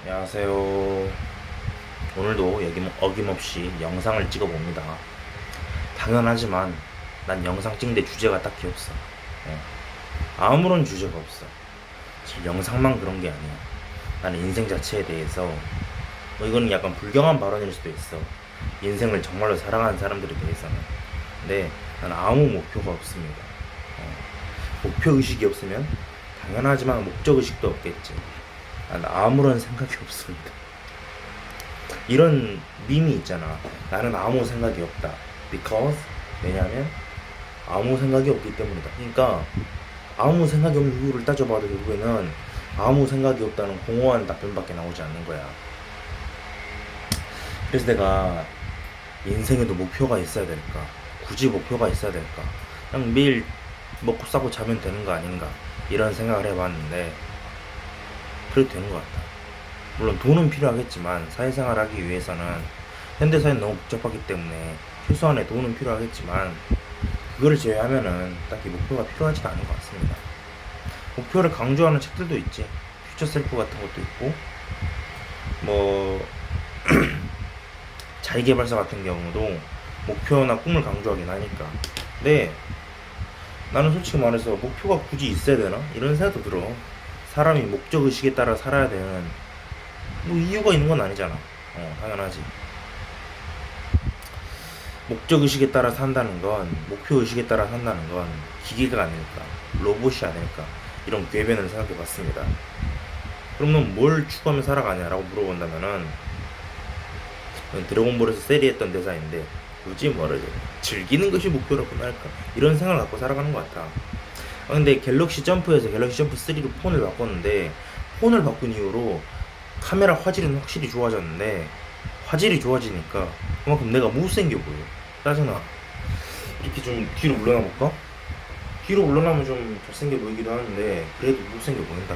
안녕하세요. 오늘도 어김없이 영상을 찍어봅니다. 당연하지만 난 영상 찍는데 주제가 딱히 없어. 어. 아무런 주제가 없어. 지금 영상만 그런 게 아니야. 나는 인생 자체에 대해서 뭐 이거는 약간 불경한 발언일 수도 있어. 인생을 정말로 사랑하는 사람들에 대해서는. 근데 나는 아무 목표가 없습니다. 어. 목표 의식이 없으면 당연하지만 목적 의식도 없겠지. 난 아무런 생각이 없습니다. 이런 밈이 있잖아. 나는 아무 생각이 없다. Because 왜냐하면 아무 생각이 없기 때문이다. 그러니까 아무 생각이 없는 이유를 따져봐도 결국에는 아무 생각이 없다는 공허한 답변밖에 나오지 않는 거야. 그래서 내가 인생에도 목표가 있어야 될까? 굳이 목표가 있어야 될까? 그냥 매일 먹고 싸고 자면 되는 거 아닌가? 이런 생각을 해봤는데 그래도 되는 것 같다. 물론 돈은 필요하겠지만 사회생활 하기 위해서는 현대사회는 너무 복잡하기 때문에 최소한의 돈은 필요하겠지만 그거를 제외하면은 딱히 목표가 필요하지가 않은 것 같습니다. 목표를 강조하는 책들도 있지. 퓨처 셀프 같은 것도 있고 뭐 자기계발서 같은 경우도 목표나 꿈을 강조하긴 하니까. 근데 나는 솔직히 말해서 목표가 굳이 있어야 되나? 이런 생각도 들어. 사람이 목적의식에 따라 살아야 되는 뭐 이유가 있는 건 아니잖아. 당연하지. 목적의식에 따라 산다는 건, 목표의식에 따라 산다는 건 기계가 아닐까, 로봇이 아닐까, 이런 궤변을 생각해 봤습니다. 그럼 넌 뭘 추구하며 살아가냐라고 물어본다면은, 드래곤볼에서 세리 했던 대사인데, 굳이 뭐라죠? 즐기는 것이 목표라고 할까? 이런 생각을 갖고 살아가는 것 같아. 근데 갤럭시 점프에서 갤럭시 점프 3로 폰을 바꿨는데, 폰을 바꾼 이후로 카메라 화질은 확실히 좋아졌는데, 화질이 좋아지니까 그만큼 내가 못생겨 보여. 짜증나. 이렇게 좀 뒤로 물러나 볼까? 뒤로 물러나면 좀 잘생겨 보이기도 하는데 그래도 못생겨 보인다.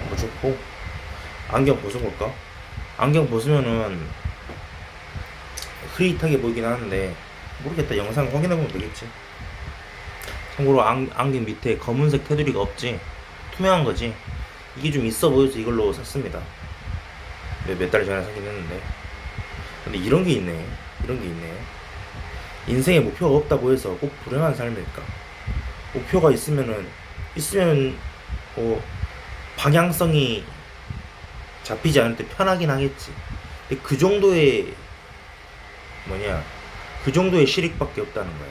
뭐 좋고. 안경 벗어볼까? 안경 벗으면은 흐릿하게 보이긴 하는데 모르겠다. 영상 확인해보면 되겠지. 참고로 안경 밑에 검은색 테두리가 없지. 투명한 거지. 이게 좀 있어 보여서 이걸로 샀습니다. 몇 달 전에 사긴 했는데. 근데 이런 게 있네. 이런 게 있네. 인생에 목표가 없다고 해서 꼭 불행한 삶일까? 목표가 있으면 방향성이 잡히지 않을 때 편하긴 하겠지. 근데 그 정도의 실익밖에 없다는 거야.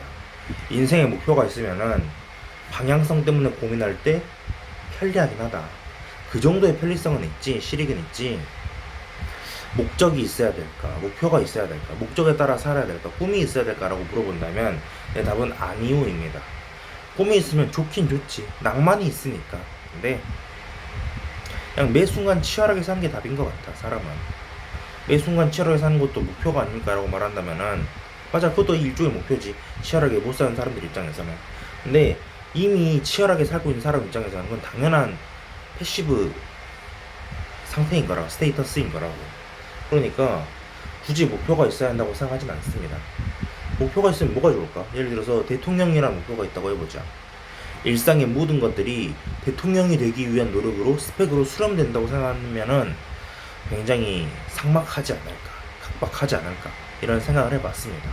인생에 목표가 있으면은 방향성 때문에 고민할 때 편리하긴 하다. 그 정도의 편리성은 있지, 실익은 있지. 목적이 있어야 될까? 목표가 있어야 될까? 목적에 따라 살아야 될까? 꿈이 있어야 될까라고 물어본다면 내 답은 아니오입니다. 꿈이 있으면 좋긴 좋지. 낭만이 있으니까. 근데 그냥 매 순간 치열하게 사는 게 답인 것 같아. 사람은 매 순간 치열하게 사는 것도 목표가 아닐까라고 말한다면은 맞아. 그것도 일종의 목표지. 치열하게 못 사는 사람들 입장에서는. 근데 이미 치열하게 살고 있는 사람 입장에서는 그건 당연한 패시브 상태인 거라고, 스테이터스인 거라고. 그러니까 굳이 목표가 있어야 한다고 생각하진 않습니다. 목표가 있으면 뭐가 좋을까? 예를 들어서 대통령이라는 목표가 있다고 해보자. 일상의 모든 것들이 대통령이 되기 위한 노력으로 스펙으로 수렴된다고 생각하면은 굉장히 삭막하지 않을까, 각박하지 않을까 이런 생각을 해봤습니다.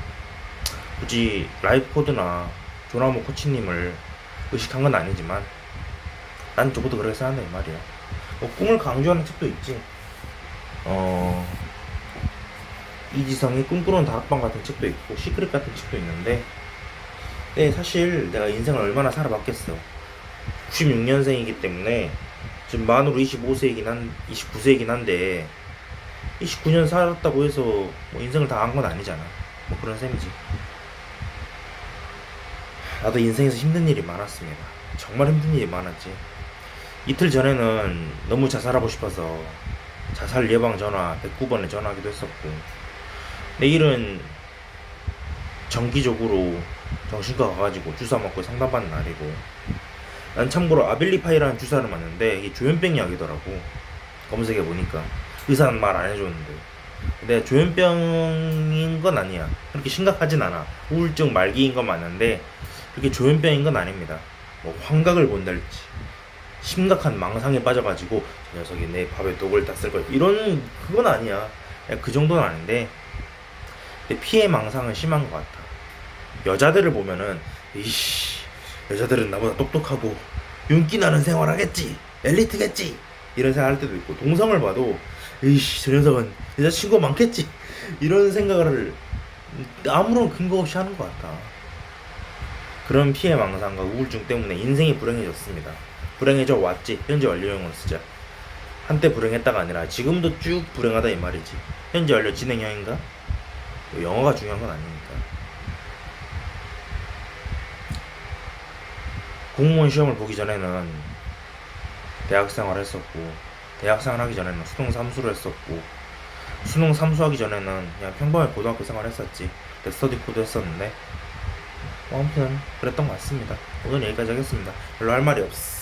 굳이 라이프 코드나 조나모 코치님을 의식한 건 아니지만 난 적어도 그렇게 생각한다 이 말이야. 꿈을 강조하는 책도 있지. 이지성의 꿈꾸는 다락방 같은 책도 있고 시크릿 같은 책도 있는데 사실 내가 인생을 얼마나 살아봤겠어. 96년생이기 때문에 지금 만으로 29세이긴 한데 29년 살았다고 해서 뭐 인생을 다 한 건 아니잖아. 뭐 그런 셈이지. 나도 인생에서 힘든 일이 많았습니다. 정말 힘든 일이 많았지. 이틀 전에는 너무 자살하고 싶어서 자살 예방 전화 109번에 전화하기도 했었고, 내일은 정기적으로 정신과 가가지고 주사 맞고 상담받는 날이고. 난 참고로 아빌리파이라는 주사를 맞는데 이게 조현병 약이더라고. 검색해보니까 의사는 말 안 해줬는데 근데 조현병인 건 아니야. 그렇게 심각하진 않아. 우울증 말기인 건 맞는데 그렇게 조현병인 건 아닙니다. 뭐 환각을 본달지 심각한 망상에 빠져가지고 저 녀석이 내 밥에 독을 다 쓸 거야 이런 그건 아니야. 그냥 그 정도는 아닌데 근데 피해 망상은 심한 것 같아. 여자들을 보면은 이씨 여자들은 나보다 똑똑하고 윤기 나는 생활하겠지 엘리트겠지 이런 생각할 때도 있고 동성을 봐도 이씨 저 녀석은 여자친구 많겠지 이런 생각을 아무런 근거 없이 하는 것 같아. 그런 피해 망상과 우울증 때문에 인생이 불행해졌습니다. 불행해져 왔지. 현재 완료형으로 쓰자. 한때 불행했다가 아니라 지금도 쭉 불행하다 이 말이지. 현재 완료 진행형인가? 영어가 중요한 건 아니니까. 공무원 시험을 보기 전에는 대학생활 했었고 대학생활 하기 전에는 수능 삼수를 했었고 수능 삼수하기 전에는 그냥 평범하게 고등학교 생활 했었지. 스터디 코드 했었는데 아무튼 그랬던 것 같습니다. 오늘 여기까지 하겠습니다. 별로 할 말이 없어.